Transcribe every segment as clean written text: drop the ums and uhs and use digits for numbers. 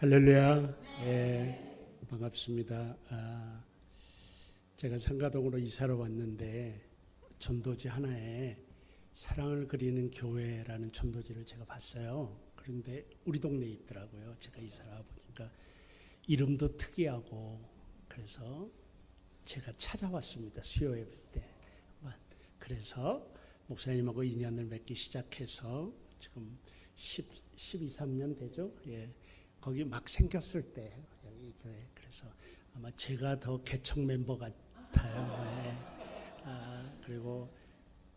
할렐루야. 반갑습니다. 제가 상가동으로 이사를 왔는데 전도지 하나에 사랑을 그리는 교회라는 전도지를 제가 봤어요. 그런데 우리 동네에 있더라고요. 제가 이사를 와보니까 이름도 특이하고 그래서 제가 찾아왔습니다. 수요 예배 때. 그래서 목사님하고 인연을 맺기 시작해서 지금 12, 13년 되죠. 거기 막 생겼을 때 여기 교회. 그래서 아마 제가 더 개척 멤버 같아요. 그리고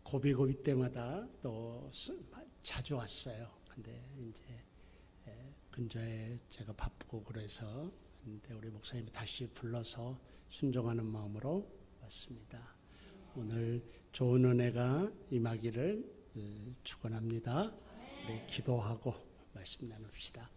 고비고비 때마다 또 자주 왔어요. 근데 이제 근처에 제가 바쁘고 그래서 근데 우리 목사님이 다시 불러서 순종하는 마음으로 왔습니다. 오늘 좋은 은혜가 임하기를 축원합니다. 우리 기도하고 말씀 나눕시다.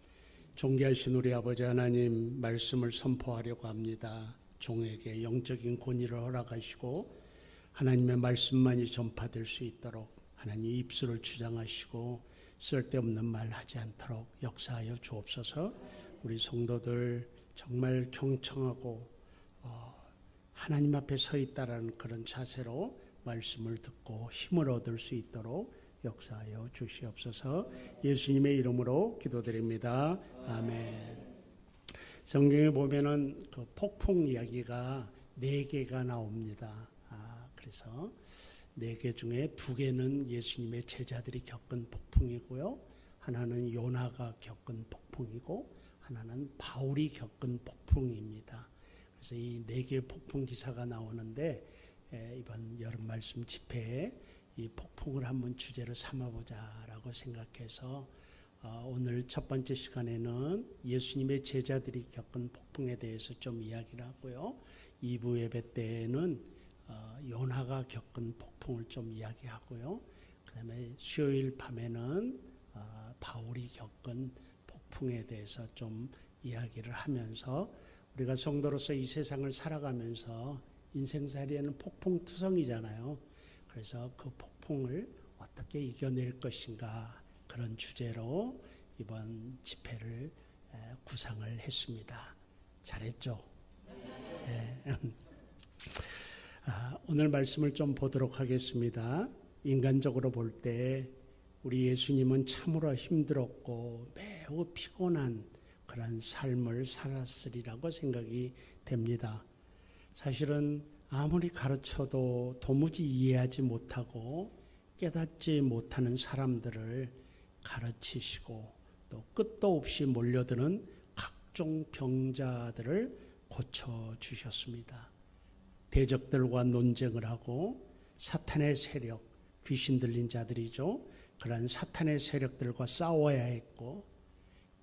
존귀하신 우리 아버지 하나님, 말씀을 선포하려고 합니다. 종에게 영적인 권위를 허락하시고 하나님의 말씀만이 전파될 수 있도록 하나님 입술을 주장하시고 쓸데없는 말 하지 않도록 역사하여 주옵소서. 우리 성도들 정말 경청하고 하나님 앞에 서 있다라는 그런 자세로 말씀을 듣고 힘을 얻을 수 있도록 역사하여 주시옵소서. 예수님의 이름으로 기도드립니다. 아멘. 성경에 보면은 그 폭풍 이야기가 4개가 나옵니다. 그래서 4개 중에 2개는 예수님의 제자들이 겪은 폭풍이고요. 하나는 요나가 겪은 폭풍이고 하나는 바울이 겪은 폭풍입니다. 그래서 이 4개의 폭풍 기사가 나오는데 이번 여름 말씀 집회에 이 폭풍을 한번 주제로 삼아보자라고 생각해서 오늘 첫 번째 시간에는 예수님의 제자들이 겪은 폭풍에 대해서 좀 이야기를 하고요. 2부 예배 때에는 요나가 겪은 폭풍을 좀 이야기하고요. 그 다음에 수요일 밤에는 바울이 겪은 폭풍에 대해서 좀 이야기를 하면서 우리가 성도로서 이 세상을 살아가면서 인생살이에는 폭풍투성이잖아요. 그래서 그 폭풍을 어떻게 이겨낼 것인가 그런 주제로 이번 집회를 구상을 했습니다. 잘했죠? 네. 오늘 말씀을 좀 보도록 하겠습니다. 인간적으로 볼 때 우리 예수님은 참으로 힘들었고 매우 피곤한 그런 삶을 살았으리라고 생각이 됩니다. 사실은 아무리 가르쳐도 도무지 이해하지 못하고 깨닫지 못하는 사람들을 가르치시고 또 끝도 없이 몰려드는 각종 병자들을 고쳐주셨습니다. 대적들과 논쟁을 하고 사탄의 세력, 귀신 들린 자들이죠. 그런 사탄의 세력들과 싸워야 했고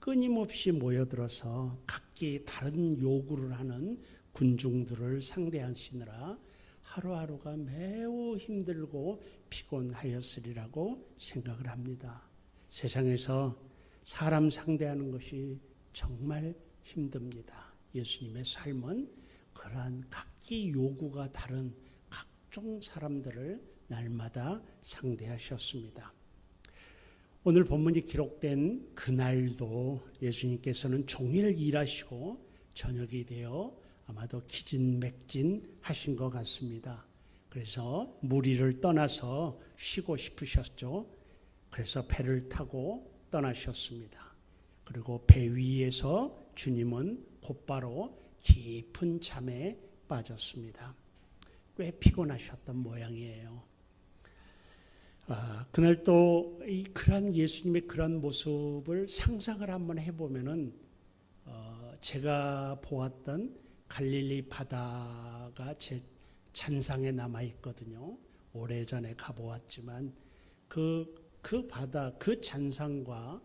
끊임없이 모여들어서 각기 다른 요구를 하는 군중들을 상대하시느라 하루하루가 매우 힘들고 피곤하였으리라고 생각을 합니다. 세상에서 사람 상대하는 것이 정말 힘듭니다. 예수님의 삶은 그러한 각기 요구가 다른 각종 사람들을 날마다 상대하셨습니다. 오늘 본문이 기록된 그날도 예수님께서는 종일 일하시고 저녁이 되어 아마도 기진맥진 하신 것 같습니다. 그래서 무리를 떠나서 쉬고 싶으셨죠. 그래서 배를 타고 떠나셨습니다. 그리고 배 위에서 주님은 곧바로 깊은 잠에 빠졌습니다. 꽤 피곤하셨던 모양이에요. 그날 또 그런 예수님의 그런 모습을 상상을 한번 해보면은 제가 보았던 갈릴리 바다가 제 잔상에 남아 있거든요. 오래전에 가보았지만 그 바다, 그 잔상과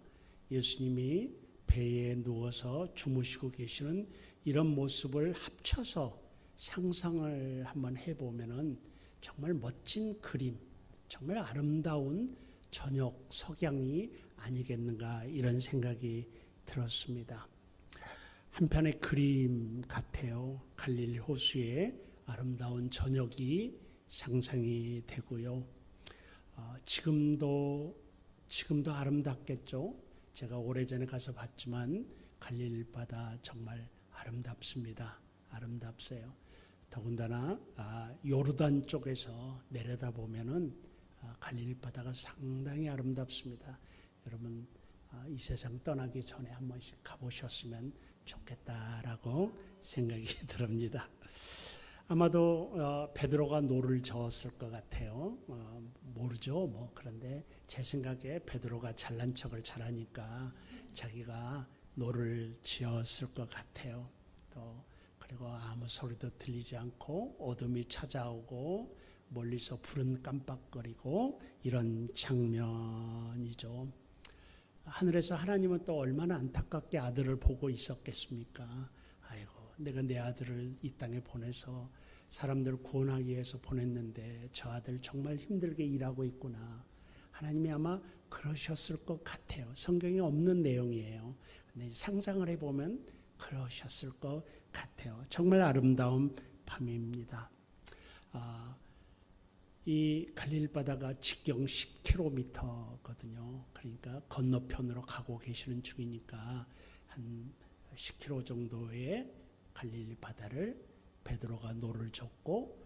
예수님이 배에 누워서 주무시고 계시는 이런 모습을 합쳐서 상상을 한번 해보면은 정말 멋진 그림, 정말 아름다운 저녁 석양이 아니겠는가 이런 생각이 들었습니다. 한편의 그림 같아요. 갈릴리 호수의 아름다운 저녁이 상상이 되고요. 지금도 아름답겠죠. 제가 오래전에 가서 봤지만 갈릴리 바다 정말 아름답습니다. 아름답세요. 더군다나 요르단 쪽에서 내려다보면은 갈릴리 바다가 상당히 아름답습니다. 여러분 이 세상 떠나기 전에 한 번씩 가보셨으면 좋겠다라고 생각이 듭니다. 아마도 베드로가 노를 저었을 것 같아요. 모르죠. 그런데 제 생각에 베드로가 잘난 척을 잘하니까 자기가 노를 지었을 것 같아요. 또 그리고 아무 소리도 들리지 않고 어둠이 찾아오고 멀리서 불은 깜빡거리고 이런 장면이죠. 하늘에서 하나님은 또 얼마나 안타깝게 아들을 보고 있었겠습니까? 아이고, 내가 내 아들을 이 땅에 보내서 사람들을 구원하기 위해서 보냈는데 저 아들 정말 힘들게 일하고 있구나. 하나님이 아마 그러셨을 것 같아요. 성경에 없는 내용이에요. 근데 상상을 해보면 그러셨을 것 같아요. 정말 아름다운 밤입니다. 이 갈릴리 바다가 직경 10km거든요. 그러니까 건너편으로 가고 계시는 중이니까 한 10km 정도의 갈릴리 바다를 베드로가 노를 젓고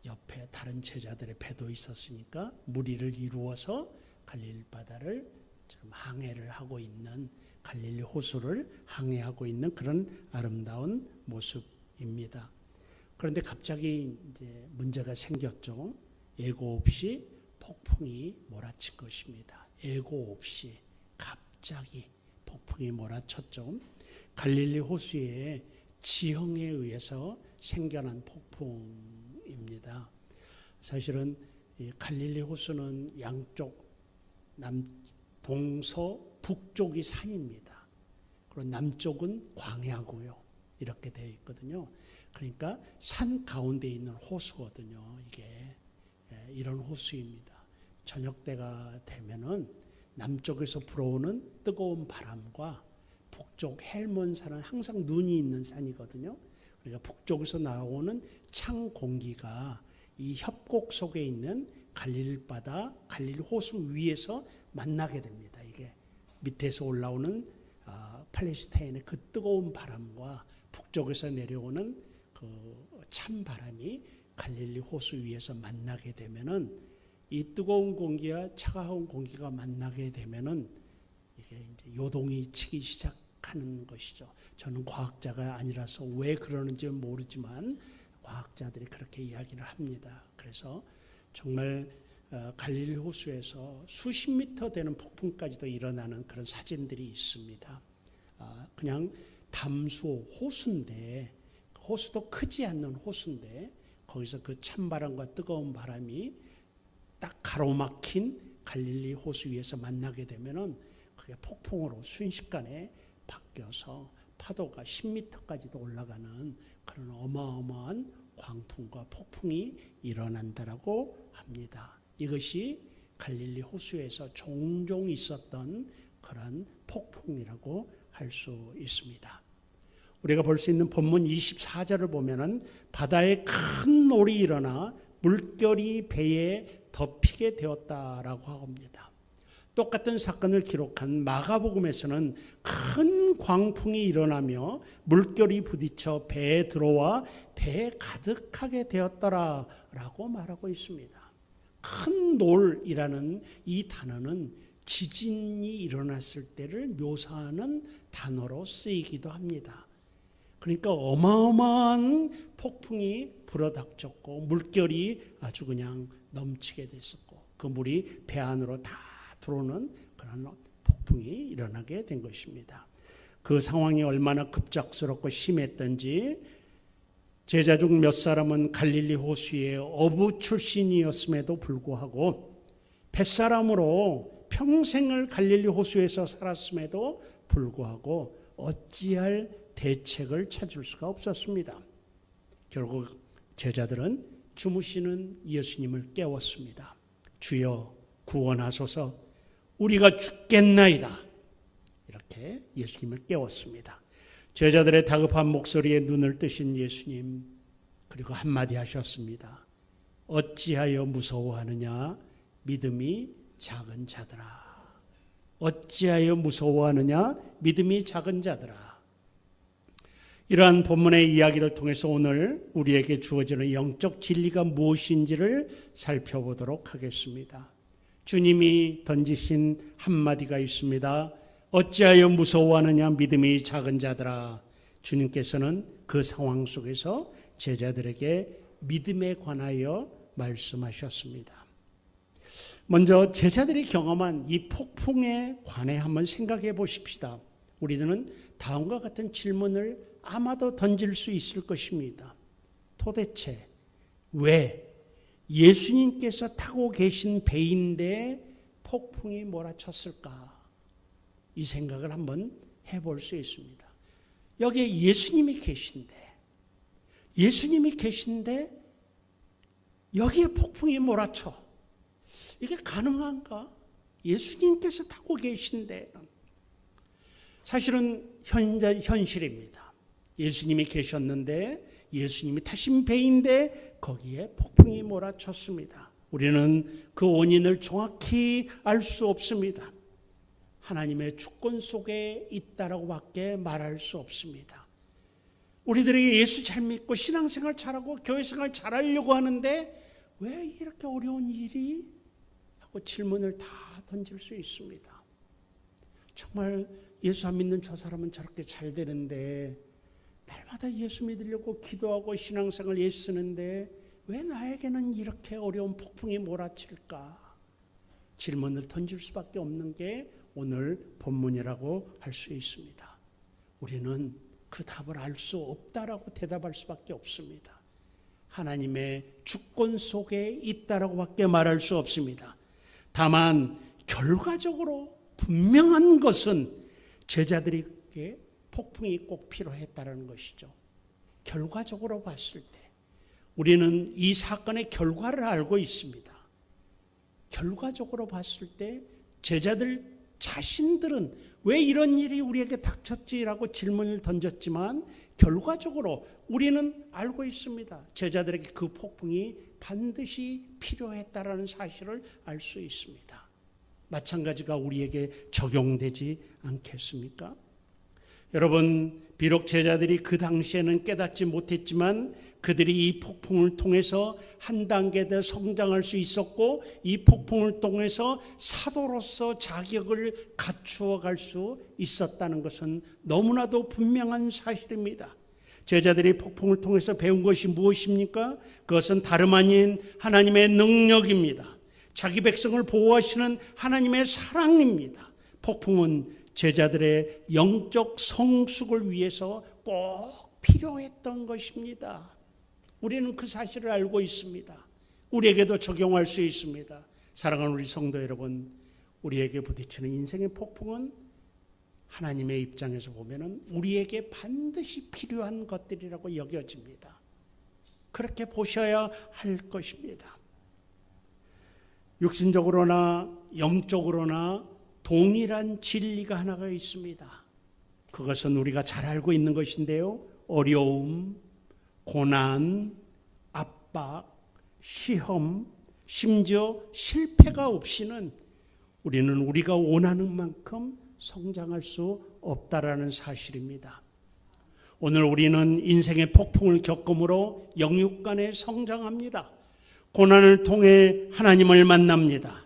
옆에 다른 제자들의 배도 있었으니까 무리를 이루어서 갈릴리 바다를 지금 항해를 하고 있는, 갈릴리 호수를 항해하고 있는 그런 아름다운 모습입니다. 그런데 갑자기 이제 문제가 생겼죠. 예고 없이 폭풍이 몰아친 것입니다. 예고 없이 갑자기 폭풍이 몰아쳤죠. 갈릴리 호수의 지형에 의해서 생겨난 폭풍입니다. 사실은 이 갈릴리 호수는 양쪽 동서 북쪽이 산입니다. 그리고 남쪽은 광야고요. 이렇게 되어 있거든요. 그러니까 산 가운데 있는 호수거든요. 이게 이런 호수입니다. 저녁 때가 되면은 남쪽에서 불어오는 뜨거운 바람과 북쪽 헬몬산은 항상 눈이 있는 산이거든요. 그러니까 북쪽에서 나오는 찬 공기가 이 협곡 속에 있는 갈릴리 바다, 갈릴리 호수 위에서 만나게 됩니다. 이게 밑에서 올라오는 팔레스타인의 그 뜨거운 바람과 북쪽에서 내려오는 그 찬 바람이 갈릴리 호수 위에서 만나게 되면은 이 뜨거운 공기와 차가운 공기가 만나게 되면은 이게 이제 요동이 치기 시작하는 것이죠. 저는 과학자가 아니라서 왜 그러는지 모르지만 과학자들이 그렇게 이야기를 합니다. 그래서 정말 갈릴리 호수에서 수십 미터 되는 폭풍까지도 일어나는 그런 사진들이 있습니다. 그냥 담수 호수인데, 호수도 크지 않는 호수인데 거기서 그 찬바람과 뜨거운 바람이 딱 가로막힌 갈릴리 호수 위에서 만나게 되면은 그게 폭풍으로 순식간에 바뀌어서 파도가 10m까지도 올라가는 그런 어마어마한 광풍과 폭풍이 일어난다라고 합니다. 이것이 갈릴리 호수에서 종종 있었던 그런 폭풍이라고 할 수 있습니다. 우리가 볼 수 있는 본문 24절을 보면은 바다에 큰 놀이 일어나 물결이 배에 덮이게 되었다라고 합니다. 똑같은 사건을 기록한 마가복음에서는 큰 광풍이 일어나며 물결이 부딪혀 배에 들어와 배에 가득하게 되었더라라고 말하고 있습니다. 큰 놀이라는 이 단어는 지진이 일어났을 때를 묘사하는 단어로 쓰이기도 합니다. 그러니까 어마어마한 폭풍이 불어닥쳤고 물결이 아주 그냥 넘치게 됐었고 그 물이 배 안으로 다 들어오는 그런 폭풍이 일어나게 된 것입니다. 그 상황이 얼마나 급작스럽고 심했던지 제자 중 몇 사람은 갈릴리 호수의 어부 출신이었음에도 불구하고 뱃사람으로 평생을 갈릴리 호수에서 살았음에도 불구하고 어찌할 대책을 찾을 수가 없었습니다. 결국 제자들은 주무시는 예수님을 깨웠습니다. 주여 구원하소서, 우리가 죽겠나이다. 이렇게 예수님을 깨웠습니다. 제자들의 다급한 목소리에 눈을 뜨신 예수님, 그리고 한마디 하셨습니다. 어찌하여 무서워하느냐, 믿음이 작은 자들아. 어찌하여 무서워하느냐, 믿음이 작은 자들아. 이러한 본문의 이야기를 통해서 오늘 우리에게 주어지는 영적 진리가 무엇인지를 살펴보도록 하겠습니다. 주님이 던지신 한마디가 있습니다. 어찌하여 무서워하느냐 믿음이 작은 자들아. 주님께서는 그 상황 속에서 제자들에게 믿음에 관하여 말씀하셨습니다. 먼저 제자들이 경험한 이 폭풍에 관해 한번 생각해 보십시다. 우리들은 다음과 같은 질문을 아마도 던질 수 있을 것입니다. 도대체 왜 예수님께서 타고 계신 배인데 폭풍이 몰아쳤을까? 이 생각을 한번 해볼 수 있습니다. 여기에 예수님이 계신데 여기에 폭풍이 몰아쳐. 이게 가능한가? 예수님께서 타고 계신데. 사실은 현실입니다. 예수님이 계셨는데 예수님이 타신 배인데 거기에 폭풍이 몰아쳤습니다. 우리는 그 원인을 정확히 알 수 없습니다. 하나님의 주권 속에 있다라고 밖에 말할 수 없습니다. 우리들이 예수 잘 믿고 신앙생활 잘하고 교회생활 잘하려고 하는데 왜 이렇게 어려운 일이? 하고 질문을 다 던질 수 있습니다. 정말 예수 안 믿는 저 사람은 저렇게 잘 되는데 날마다 예수 믿으려고 기도하고 신앙생활 애쓰는데 왜 나에게는 이렇게 어려운 폭풍이 몰아칠까? 질문을 던질 수밖에 없는 게 오늘 본문이라고 할 수 있습니다. 우리는 그 답을 알 수 없다라고 대답할 수밖에 없습니다. 하나님의 주권 속에 있다라고 밖에 말할 수 없습니다. 다만 결과적으로 분명한 것은 제자들에게 폭풍이 꼭 필요했다라는 것이죠. 결과적으로 봤을 때 우리는 이 사건의 결과를 알고 있습니다. 결과적으로 봤을 때 제자들 자신들은 왜 이런 일이 우리에게 닥쳤지라고 질문을 던졌지만 결과적으로 우리는 알고 있습니다. 제자들에게 그 폭풍이 반드시 필요했다라는 사실을 알 수 있습니다. 마찬가지가 우리에게 적용되지 않겠습니까? 여러분, 비록 제자들이 그 당시에는 깨닫지 못했지만 그들이 이 폭풍을 통해서 한 단계 더 성장할 수 있었고 이 폭풍을 통해서 사도로서 자격을 갖추어 갈 수 있었다는 것은 너무나도 분명한 사실입니다. 제자들이 폭풍을 통해서 배운 것이 무엇입니까? 그것은 다름 아닌 하나님의 능력입니다. 자기 백성을 보호하시는 하나님의 사랑입니다. 폭풍은 제자들의 영적 성숙을 위해서 꼭 필요했던 것입니다. 우리는 그 사실을 알고 있습니다. 우리에게도 적용할 수 있습니다. 사랑하는 우리 성도 여러분, 우리에게 부딪히는 인생의 폭풍은 하나님의 입장에서 보면 우리에게 반드시 필요한 것들이라고 여겨집니다. 그렇게 보셔야 할 것입니다. 육신적으로나 영적으로나 동일한 진리가 하나가 있습니다. 그것은 우리가 잘 알고 있는 것인데요. 어려움, 고난, 압박, 시험, 심지어 실패가 없이는 우리는 우리가 원하는 만큼 성장할 수 없다라는 사실입니다. 오늘 우리는 인생의 폭풍을 겪음으로 영육 간에 성장합니다. 고난을 통해 하나님을 만납니다.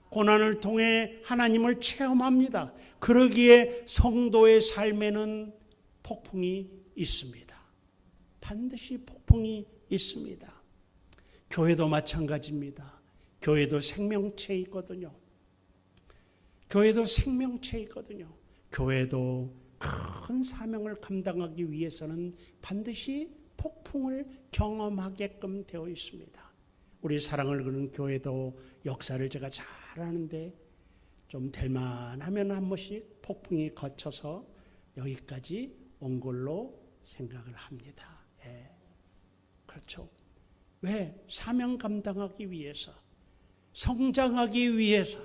고난을 통해 하나님을 체험합니다. 그러기에 성도의 삶에는 폭풍이 있습니다. 반드시 폭풍이 있습니다. 교회도 마찬가지입니다. 교회도 생명체이거든요. 교회도 큰 사명을 감당하기 위해서는 반드시 폭풍을 경험하게끔 되어 있습니다. 우리 사랑을 그는 교회도 역사를 제가 잘 아는데 좀 될만하면 한 번씩 폭풍이 거쳐서 여기까지 온 걸로 생각을 합니다. 예. 그렇죠. 왜? 사명 감당하기 위해서, 성장하기 위해서,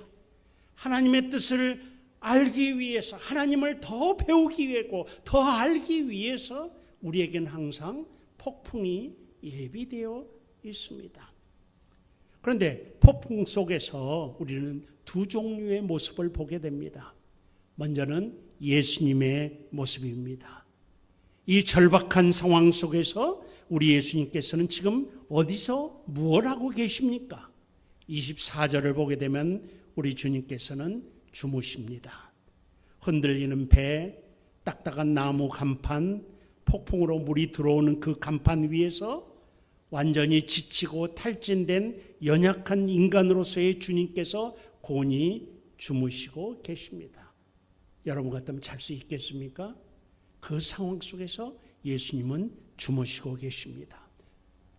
하나님의 뜻을 알기 위해서, 하나님을 더 배우기 위해서, 더 알기 위해서 우리에겐 항상 폭풍이 예비되어 있습니다. 그런데 폭풍 속에서 우리는 두 종류의 모습을 보게 됩니다. 먼저는 예수님의 모습입니다. 이 절박한 상황 속에서 우리 예수님께서는 지금 어디서 무엇을 하고 계십니까? 24절을 보게 되면 우리 주님께서는 주무십니다. 흔들리는 배, 딱딱한 나무 간판, 폭풍으로 물이 들어오는 그 간판 위에서 완전히 지치고 탈진된 연약한 인간으로서의 주님께서 곤히 주무시고 계십니다. 여러분 같으면 잘 수 있겠습니까? 그 상황 속에서 예수님은 주무시고 계십니다.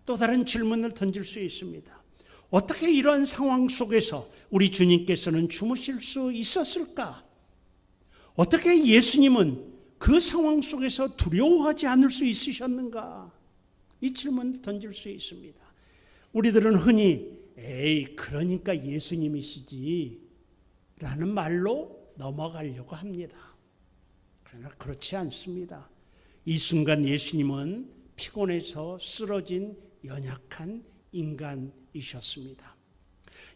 또 다른 질문을 던질 수 있습니다. 어떻게 이러한 상황 속에서 우리 주님께서는 주무실 수 있었을까? 어떻게 예수님은 그 상황 속에서 두려워하지 않을 수 있으셨는가? 이 질문을 던질 수 있습니다. 우리들은 흔히 그러니까 예수님이시지 라는 말로 넘어가려고 합니다. 그러나 그렇지 않습니다. 이 순간 예수님은 피곤해서 쓰러진 연약한 인간이셨습니다.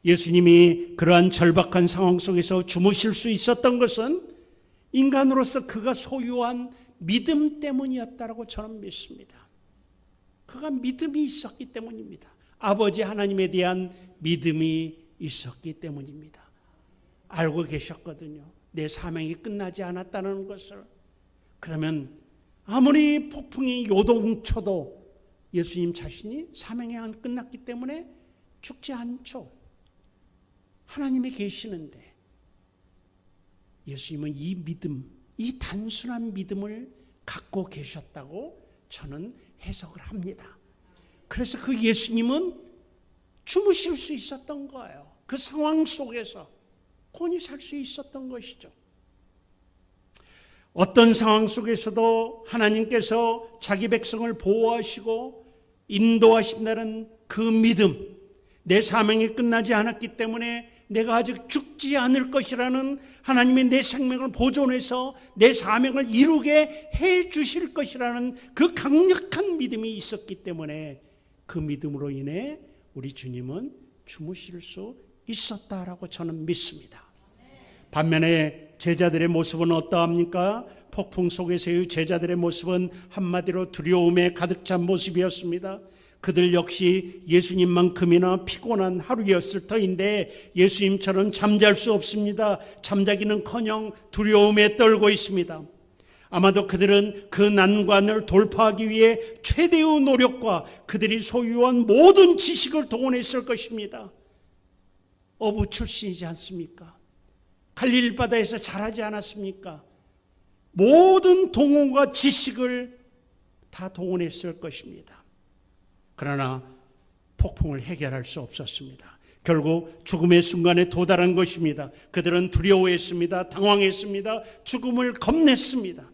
예수님이 그러한 절박한 상황 속에서 주무실 수 있었던 것은 인간으로서 그가 소유한 믿음 때문이었다고 저는 믿습니다. 그가 믿음이 있었기 때문입니다. 아버지 하나님에 대한 믿음이 있었기 때문입니다. 알고 계셨거든요. 내 사명이 끝나지 않았다는 것을. 그러면 아무리 폭풍이 요동쳐도 예수님 자신이 사명이 안 끝났기 때문에 죽지 않죠. 하나님이 계시는데 예수님은 이 믿음, 이 단순한 믿음을 갖고 계셨다고 저는 해석을 합니다. 그래서 그 예수님은 주무실 수 있었던 거예요. 그 상황 속에서 곤히 살 수 있었던 것이죠. 어떤 상황 속에서도 하나님께서 자기 백성을 보호하시고 인도하신다는 그 믿음, 내 사명이 끝나지 않았기 때문에 내가 아직 죽지 않을 것이라는 하나님의 내 생명을 보존해서 내 사명을 이루게 해 주실 것이라는 그 강력한 믿음이 있었기 때문에 그 믿음으로 인해 우리 주님은 주무실 수 있었다라고 저는 믿습니다. 반면에 제자들의 모습은 어떠합니까? 폭풍 속에서의 제자들의 모습은 한마디로 두려움에 가득 찬 모습이었습니다. 그들 역시 예수님만큼이나 피곤한 하루였을 터인데 예수님처럼 잠잘 수 없습니다. 잠자기는커녕 두려움에 떨고 있습니다. 아마도 그들은 그 난관을 돌파하기 위해 최대의 노력과 그들이 소유한 모든 지식을 동원했을 것입니다. 어부 출신이지 않습니까? 갈릴리 바다에서 자라지 않았습니까? 모든 동원과 지식을 다 동원했을 것입니다. 그러나 폭풍을 해결할 수 없었습니다. 결국 죽음의 순간에 도달한 것입니다. 그들은 두려워했습니다. 당황했습니다. 죽음을 겁냈습니다.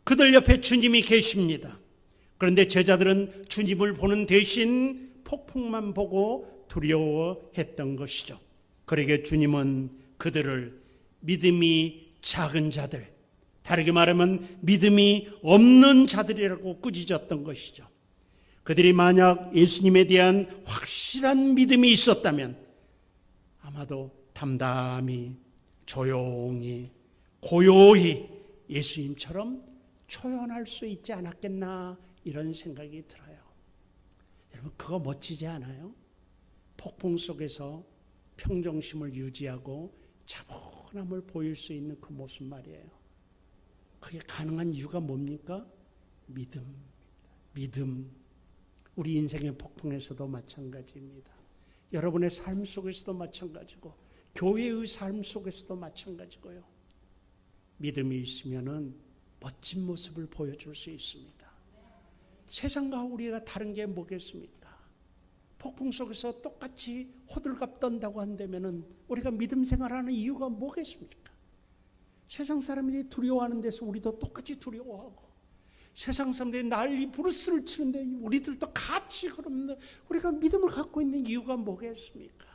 그들 옆에 주님이 계십니다. 그런데 제자들은 주님을 보는 대신 폭풍만 보고 두려워했던 것이죠. 그러게 주님은 그들을 믿음이 작은 자들, 다르게 말하면 믿음이 없는 자들이라고 꾸짖었던 것이죠. 그들이 만약 예수님에 대한 확실한 믿음이 있었다면 아마도 담담히 조용히 고요히 예수님처럼 초연할 수 있지 않았겠나 이런 생각이 들어요. 여러분 그거 멋지지 않아요? 폭풍 속에서 평정심을 유지하고 차분함을 보일 수 있는 그 모습 말이에요. 그게 가능한 이유가 뭡니까? 믿음. 우리 인생의 폭풍에서도 마찬가지입니다. 여러분의 삶 속에서도 마찬가지고 교회의 삶 속에서도 마찬가지고요. 믿음이 있으면은 멋진 모습을 보여줄 수 있습니다. 세상과 우리가 다른 게 뭐겠습니까? 폭풍 속에서 똑같이 호들갑 떤다고 한다면은 우리가 믿음 생활하는 이유가 뭐겠습니까? 세상 사람들이 두려워하는 데서 우리도 똑같이 두려워하고 세상 사람들이 난리 부르스를 치는데 우리들도 같이 그러면 우리가 믿음을 갖고 있는 이유가 뭐겠습니까?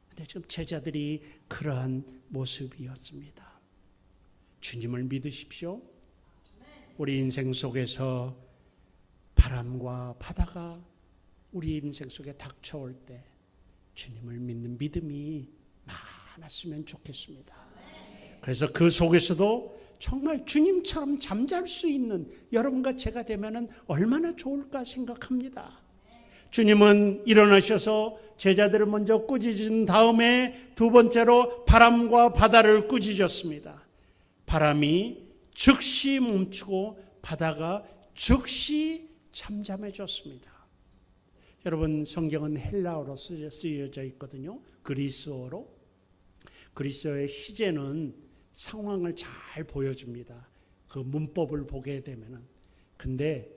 근데 지금 제자들이 그러한 모습이었습니다. 주님을 믿으십시오. 우리 인생 속에서 바람과 바다가 우리 인생 속에 닥쳐올 때 주님을 믿는 믿음이 많았으면 좋겠습니다. 그래서 그 속에서도 정말 주님처럼 잠잘 수 있는 여러분과 제가 되면 얼마나 좋을까 생각합니다. 주님은 일어나셔서 제자들을 먼저 꾸짖은 다음에 두 번째로 바람과 바다를 꾸짖었습니다. 바람이 즉시 멈추고 바다가 즉시 잠잠해졌습니다. 여러분, 성경은 헬라어로 쓰여져 있거든요. 그리스어로. 그리스어의 시제는 상황을 잘 보여줍니다. 그 문법을 보게 되면은. 근데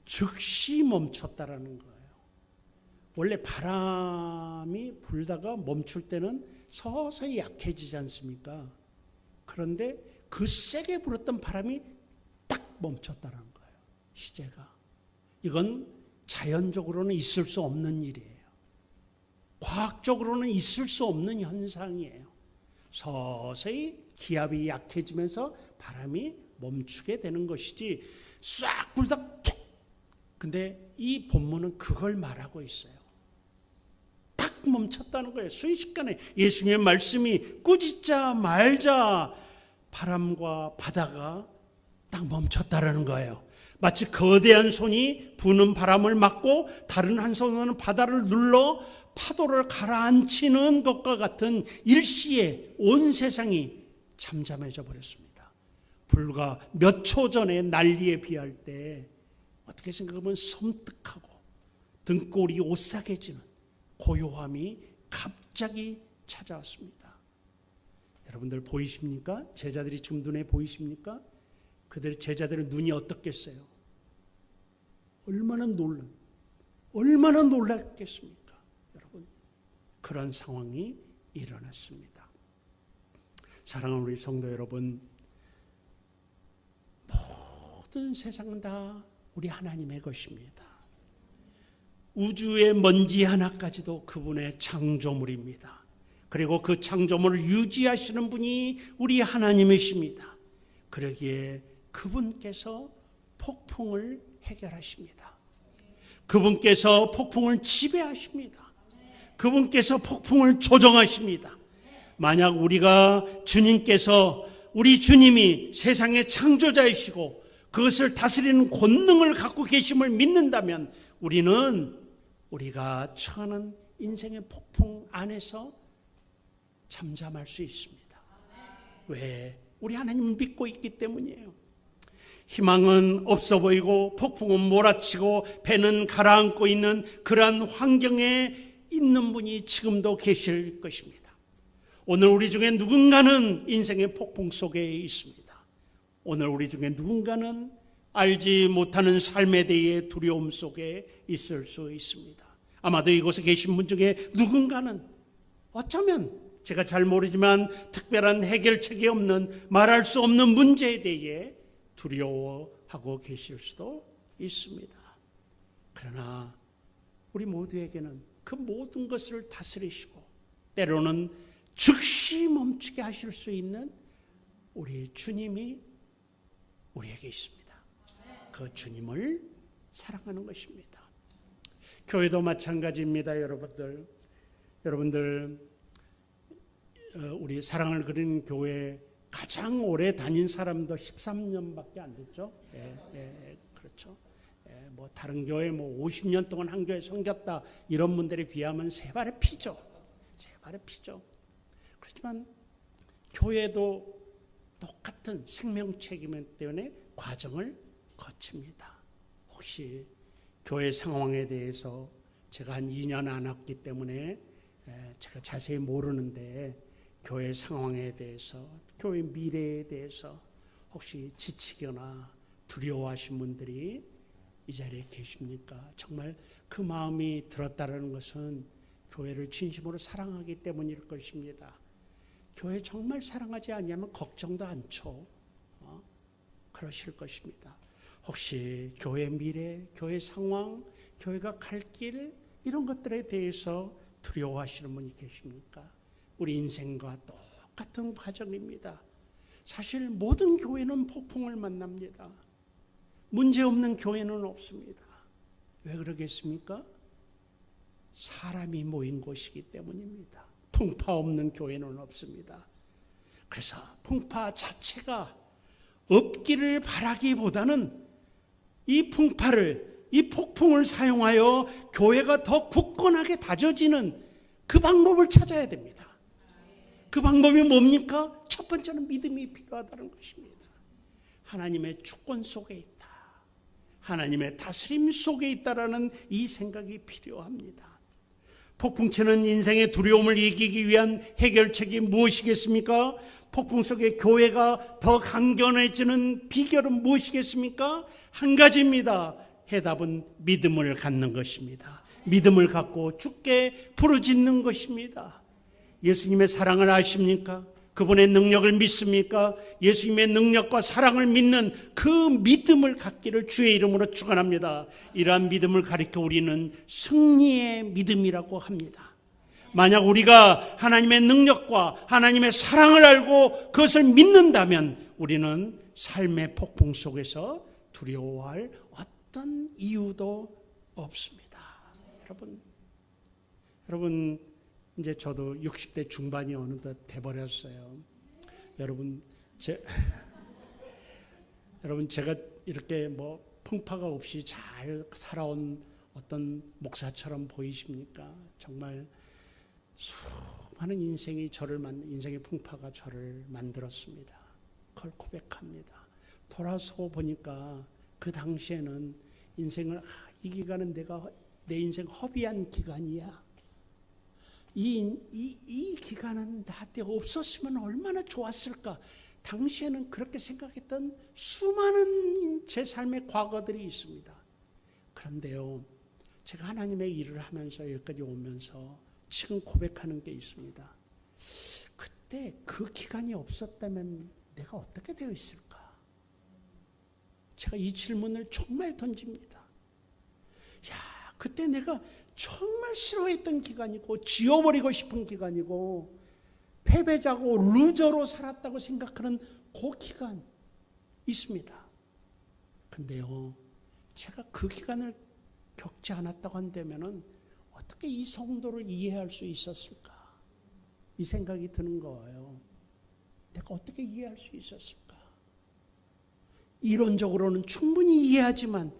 즉시 멈췄다라는 거예요. 원래 바람이 불다가 멈출 때는 서서히 약해지지 않습니까? 그런데 그 세게 불었던 바람이 딱 멈췄다는 거예요. 시제가. 이건 자연적으로는 있을 수 없는 일이에요. 과학적으로는 있을 수 없는 현상이에요. 서서히 기압이 약해지면서 바람이 멈추게 되는 것이지 싹 불다 툭. 근데 이 본문은 그걸 말하고 있어요. 딱 멈췄다는 거예요. 순식간에 예수님의 말씀이 꾸짖자 말자 바람과 바다가 딱 멈췄다라는 거예요. 마치 거대한 손이 부는 바람을 막고 다른 한 손으로는 바다를 눌러 파도를 가라앉히는 것과 같은 일시에 온 세상이 잠잠해져 버렸습니다. 불과 몇 초 전에 난리에 비할 때 어떻게 생각하면 섬뜩하고 등골이 오싹해지는 고요함이 갑자기 찾아왔습니다. 여러분들 보이십니까? 제자들이 지금 눈에 보이십니까? 그들 제자들의 눈이 어떻겠어요? 얼마나 놀랐겠습니까? 여러분, 그런 상황이 일어났습니다. 사랑하는 우리 성도 여러분, 모든 세상은 다 우리 하나님의 것입니다. 우주의 먼지 하나까지도 그분의 창조물입니다. 그리고 그 창조물을 유지하시는 분이 우리 하나님이십니다. 그러기에 그분께서 폭풍을 해결하십니다. 그분께서 폭풍을 지배하십니다. 그분께서 폭풍을 조정하십니다. 만약 우리가 우리 주님이 세상의 창조자이시고 그것을 다스리는 권능을 갖고 계심을 믿는다면 우리가 처하는 인생의 폭풍 안에서 잠잠할 수 있습니다. 왜? 우리 하나님을 믿고 있기 때문이에요. 희망은 없어 보이고 폭풍은 몰아치고 배는 가라앉고 있는 그러한 환경에 있는 분이 지금도 계실 것입니다. 오늘 우리 중에 누군가는 인생의 폭풍 속에 있습니다. 오늘 우리 중에 누군가는 알지 못하는 삶에 대해 두려움 속에 있을 수 있습니다. 아마도 이곳에 계신 분 중에 누군가는 어쩌면 제가 잘 모르지만 특별한 해결책이 없는 말할 수 없는 문제에 대해 두려워하고 계실 수도 있습니다. 그러나 우리 모두에게는 그 모든 것을 다스리시고 때로는 즉시 멈추게 하실 수 있는 우리 주님이 우리에게 있습니다. 그 주님을 사랑하는 것입니다. 교회도 마찬가지입니다. 여러분들 우리 사랑을 그리는 교회 가장 오래 다닌 사람도 13년밖에 안 됐죠. 그렇죠. 뭐 다른 교회 50년 동안 한 교회 섬겼다 이런 분들에 비하면 세 발의 피죠. 그렇지만 교회도 똑같은 생명책이기 때문에 과정을 거칩니다. 혹시 교회 상황에 대해서 제가 한 2년 안 왔기 때문에 제가 자세히 모르는데 교회 상황에 대해서, 교회 미래에 대해서 혹시 지치거나 두려워하신 분들이 이 자리에 계십니까? 정말 그 마음이 들었다는 것은 교회를 진심으로 사랑하기 때문일 것입니다. 교회 정말 사랑하지 않으면 걱정도 않죠. 그러실 것입니다. 혹시 교회 미래, 교회 상황, 교회가 갈 길 이런 것들에 대해서 두려워하시는 분이 계십니까? 우리 인생과 똑같은 과정입니다. 사실 모든 교회는 폭풍을 만납니다. 문제없는 교회는 없습니다. 왜 그러겠습니까? 사람이 모인 곳이기 때문입니다. 풍파 없는 교회는 없습니다. 그래서 풍파 자체가 없기를 바라기보다는 이 폭풍을 사용하여 교회가 더 굳건하게 다져지는 그 방법을 찾아야 됩니다. 그 방법이 뭡니까? 첫 번째는 믿음이 필요하다는 것입니다. 하나님의 주권 속에 있다. 하나님의 다스림 속에 있다라는 이 생각이 필요합니다. 폭풍치는 인생의 두려움을 이기기 위한 해결책이 무엇이겠습니까? 폭풍 속에 교회가 더 강건해지는 비결은 무엇이겠습니까? 한 가지입니다. 해답은 믿음을 갖는 것입니다. 믿음을 갖고 주께 부르짖는 것입니다. 예수님의 사랑을 아십니까? 그분의 능력을 믿습니까? 예수님의 능력과 사랑을 믿는 그 믿음을 갖기를 주의 이름으로 축원합니다. 이러한 믿음을 가리켜 우리는 승리의 믿음이라고 합니다. 만약 우리가 하나님의 능력과 하나님의 사랑을 알고 그것을 믿는다면 우리는 삶의 폭풍 속에서 두려워할 어떤 이유도 없습니다. 여러분 이제 저도 60대 중반이 어느덧 돼버렸어요. 여러분 제가 이렇게 풍파가 없이 잘 살아온 어떤 목사처럼 보이십니까? 정말 수많은 인생의 풍파가 저를 만들었습니다. 그걸 고백합니다. 돌아서고 보니까 그 당시에는 인생을 이 기간은 내 인생 허비한 기간이야. 이 기간은 나한테 없었으면 얼마나 좋았을까. 당시에는 그렇게 생각했던 수많은 제 삶의 과거들이 있습니다. 그런데요, 제가 하나님의 일을 하면서 여기까지 오면서 지금 고백하는 게 있습니다. 그때 그 기간이 없었다면 내가 어떻게 되어 있을까? 제가 이 질문을 정말 던집니다. 그때 내가 정말 싫어했던 기간이고 지워버리고 싶은 기간이고 패배자고 루저로 살았다고 생각하는 그 기간 있습니다. 근데요, 제가 그 기간을 겪지 않았다고 한다면 어떻게 이 성도를 이해할 수 있었을까? 이 생각이 드는 거예요. 내가 어떻게 이해할 수 있었을까? 이론적으로는 충분히 이해하지만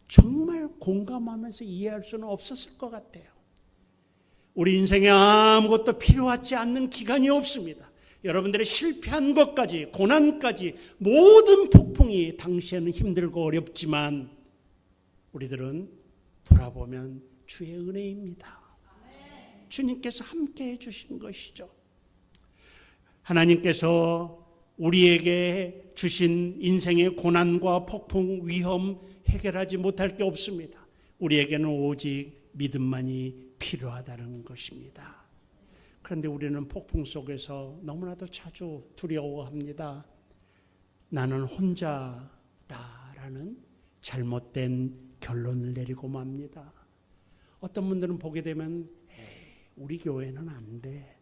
정말 공감하면서 이해할 수는 없었을 것 같아요. 우리 인생에 아무것도 필요하지 않는 기간이 없습니다. 여러분들의 실패한 것까지, 고난까지, 모든 폭풍이 당시에는 힘들고 어렵지만 우리들은 돌아보면 주의 은혜입니다. 주님께서 함께 해주신 것이죠. 하나님께서 우리에게 주신 인생의 고난과 폭풍, 위험 해결하지 못할 게 없습니다. 우리에게는 오직 믿음만이 필요하다는 것입니다. 그런데 우리는 폭풍 속에서 너무나도 자주 두려워합니다. 나는 혼자다라는 잘못된 결론을 내리고 맙니다. 어떤 분들은 보게 되면 우리 교회는 안 돼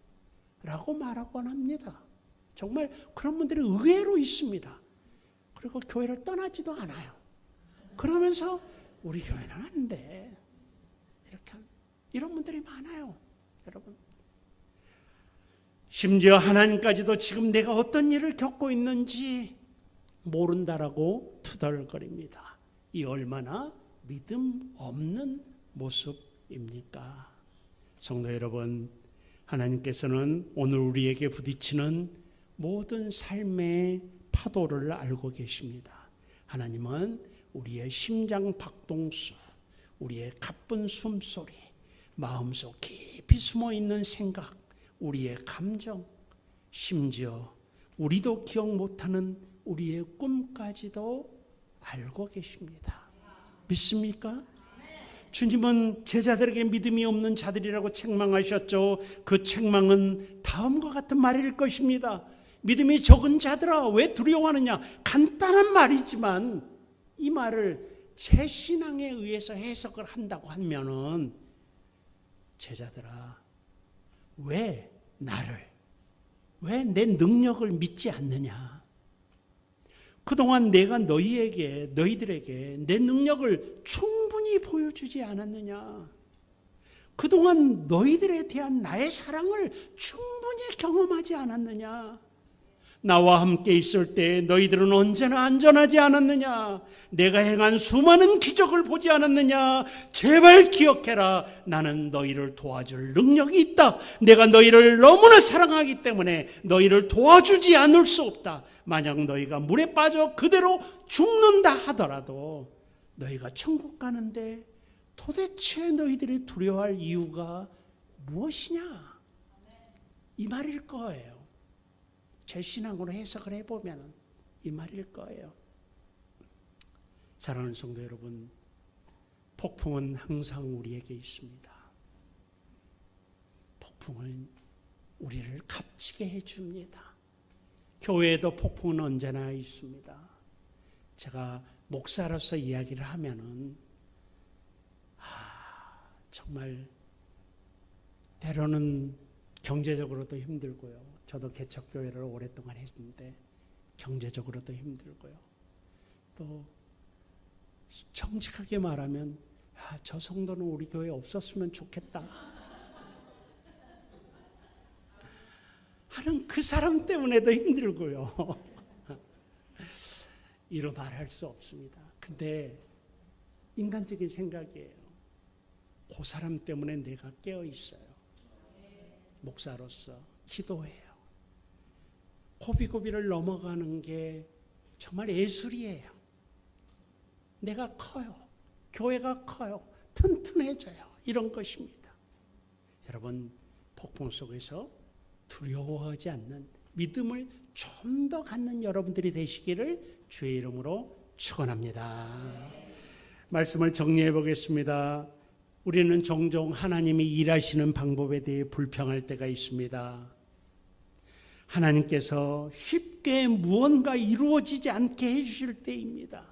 라고 말하곤 합니다. 정말 그런 분들이 의외로 있습니다. 그리고 교회를 떠나지도 않아요. 그러면서 우리 교회는 안 돼. 이런 분들이 많아요. 여러분. 심지어 하나님까지도 지금 내가 어떤 일을 겪고 있는지 모른다라고 투덜거립니다. 이 얼마나 믿음 없는 모습입니까? 성도 여러분, 하나님께서는 오늘 우리에게 부딪히는 모든 삶의 파도를 알고 계십니다. 하나님은 우리의 심장 박동수, 우리의 가쁜 숨소리, 마음속 깊이 숨어있는 생각, 우리의 감정, 심지어 우리도 기억 못하는 우리의 꿈까지도 알고 계십니다. 믿습니까? 주님은 제자들에게 믿음이 없는 자들이라고 책망하셨죠. 그 책망은 다음과 같은 말일 것입니다. 믿음이 적은 자들아 왜 두려워하느냐. 간단한 말이지만 이 말을 제 신앙에 의해서 해석을 한다고 하면은 제자들아 왜 왜 내 능력을 믿지 않느냐. 그동안 내가 너희들에게 내 능력을 충분히 보여주지 않았느냐. 그동안 너희들에 대한 나의 사랑을 충분히 경험하지 않았느냐. 나와 함께 있을 때 너희들은 언제나 안전하지 않았느냐? 내가 행한 수많은 기적을 보지 않았느냐? 제발 기억해라. 나는 너희를 도와줄 능력이 있다. 내가 너희를 너무나 사랑하기 때문에 너희를 도와주지 않을 수 없다. 만약 너희가 물에 빠져 그대로 죽는다 하더라도 너희가 천국 가는데 도대체 너희들이 두려워할 이유가 무엇이냐? 이 말일 거예요. 제 신앙으로 해석을 해보면 이 말일 거예요. 사랑하는 성도 여러분, 폭풍은 항상 우리에게 있습니다. 폭풍은 우리를 값지게 해줍니다. 교회에도 폭풍은 언제나 있습니다. 제가 목사로서 이야기를 하면은 정말 때로는 경제적으로도 힘들고요. 저도 개척교회를 오랫동안 했는데 경제적으로도 힘들고요. 또 정직하게 말하면 저 성도는 우리 교회에 없었으면 좋겠다 하는 그 사람 때문에도 힘들고요. 이로 말할 수 없습니다. 근데 인간적인 생각이에요. 그 사람 때문에 내가 깨어 있어요. 목사로서 기도해요. 고비고비를 넘어가는 게 정말 예술이에요. 내가 커요. 교회가 커요. 튼튼해져요. 이런 것입니다. 여러분, 폭풍 속에서 두려워하지 않는 믿음을 좀 더 갖는 여러분들이 되시기를 주의 이름으로 축원합니다. 말씀을 정리해 보겠습니다. 우리는 종종 하나님이 일하시는 방법에 대해 불평할 때가 있습니다. 하나님께서 쉽게 무언가 이루어지지 않게 해주실 때입니다.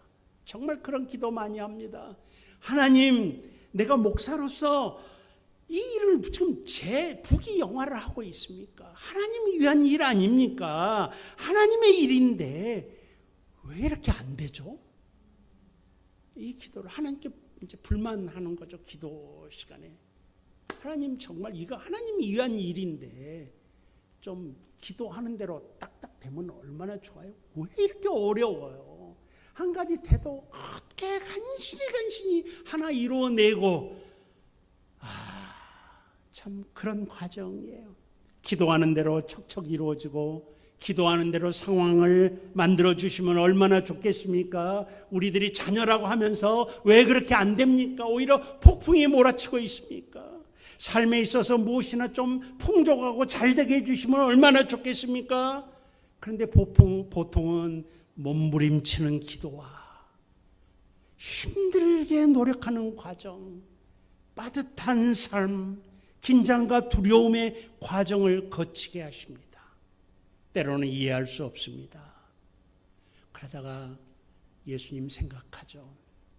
정말 그런 기도 많이 합니다. 하나님, 내가 목사로서 이 일을 지금 제 부귀영화를 하고 있습니까? 하나님이 위한 일 아닙니까? 하나님의 일인데 왜 이렇게 안 되죠? 이 기도를 하나님께 이제 불만하는 거죠. 기도 시간에. 하나님, 정말 이거 하나님이 위한 일인데 좀 기도하는 대로 딱딱 되면 얼마나 좋아요. 왜 이렇게 어려워요? 한 가지 태도 어떻게 간신히 하나 이루어내고, 참 그런 과정이에요. 기도하는 대로 척척 이루어지고 기도하는 대로 상황을 만들어 주시면 얼마나 좋겠습니까? 우리들이 자녀라고 하면서 왜 그렇게 안 됩니까? 오히려 폭풍이 몰아치고 있습니까? 삶에 있어서 무엇이나 좀 풍족하고 잘 되게 해주시면 얼마나 좋겠습니까? 그런데 보통은 몸부림치는 기도와 힘들게 노력하는 과정, 빠듯한 삶, 긴장과 두려움의 과정을 거치게 하십니다. 때로는 이해할 수 없습니다. 그러다가 예수님 생각하죠.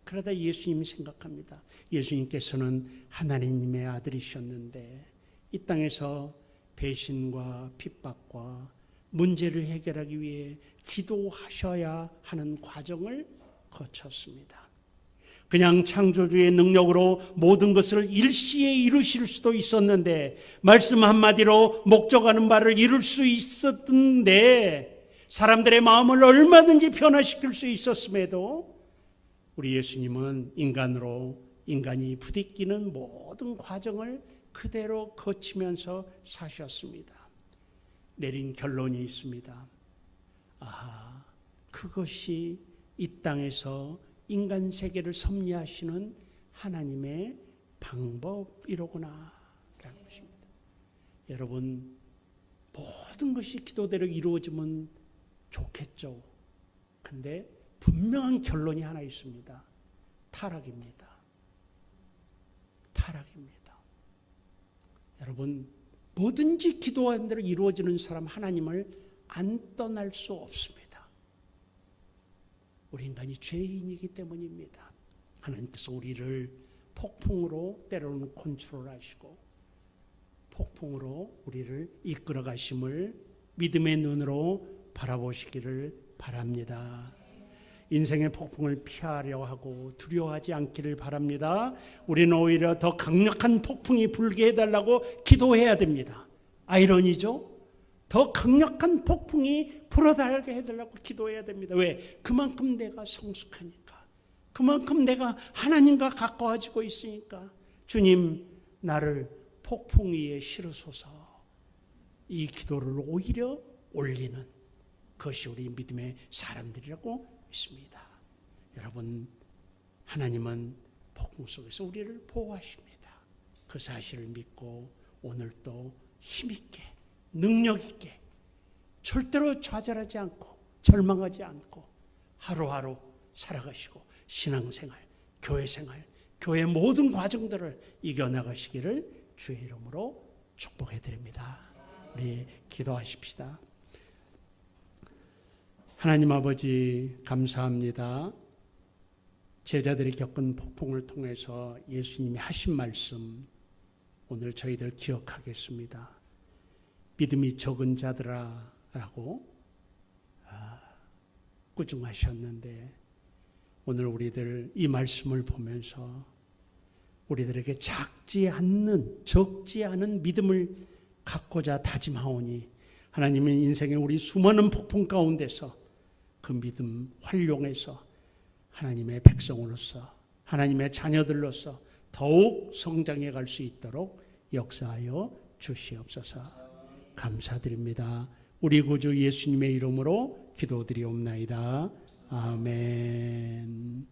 그러다 예수님 생각합니다. 예수님께서는 하나님의 아들이셨는데 이 땅에서 배신과 핍박과 문제를 해결하기 위해 기도하셔야 하는 과정을 거쳤습니다. 그냥 창조주의 능력으로 모든 것을 일시에 이루실 수도 있었는데, 말씀 한마디로 목적하는 바를 이룰 수 있었던데, 사람들의 마음을 얼마든지 변화시킬 수 있었음에도 우리 예수님은 인간이 부딪히는 모든 과정을 그대로 거치면서 사셨습니다. 내린 결론이 있습니다. 그것이 이 땅에서 인간 세계를 섭리하시는 하나님의 방법이로구나 라는 것입니다. 여러분, 모든 것이 기도대로 이루어지면 좋겠죠. 근데 분명한 결론이 하나 있습니다. 타락입니다. 타락입니다. 여러분, 뭐든지 기도한 대로 이루어지는 사람, 하나님을 안 떠날 수 없습니다. 우리 인간이 죄인이기 때문입니다. 하나님께서 우리를 폭풍으로 때로는 컨트롤하시고 폭풍으로 우리를 이끌어 가심을 믿음의 눈으로 바라보시기를 바랍니다. 인생의 폭풍을 피하려 하고 두려워하지 않기를 바랍니다. 우리는 오히려 더 강력한 폭풍이 불게 해달라고 기도해야 됩니다. 아이러니죠? 더 강력한 폭풍이 불어닥게 해달라고 기도해야 됩니다. 왜? 그만큼 내가 성숙하니까. 그만큼 내가 하나님과 가까워지고 있으니까. 주님, 나를 폭풍 위에 실으소서. 이 기도를 오히려 올리는 그것이 우리 믿음의 사람들이라고 믿습니다. 여러분, 하나님은 폭풍 속에서 우리를 보호하십니다. 그 사실을 믿고 오늘도 힘있게, 능력있게, 절대로 좌절하지 않고 절망하지 않고 하루하루 살아가시고 신앙생활, 교회생활, 교회 모든 과정들을 이겨나가시기를 주의 이름으로 축복해드립니다. 우리 기도하십시다. 하나님 아버지, 감사합니다. 제자들이 겪은 폭풍을 통해서 예수님이 하신 말씀 오늘 저희들 기억하겠습니다. 믿음이 적은 자들아 라고 꾸중하셨는데 오늘 우리들 이 말씀을 보면서 우리들에게 적지 않은 믿음을 갖고자 다짐하오니 하나님은 인생의 우리 수많은 폭풍 가운데서 그 믿음 활용해서 하나님의 백성으로서 하나님의 자녀들로서 더욱 성장해 갈 수 있도록 역사하여 주시옵소서. 감사드립니다. 우리 구주 예수님의 이름으로 기도드리옵나이다. 아멘.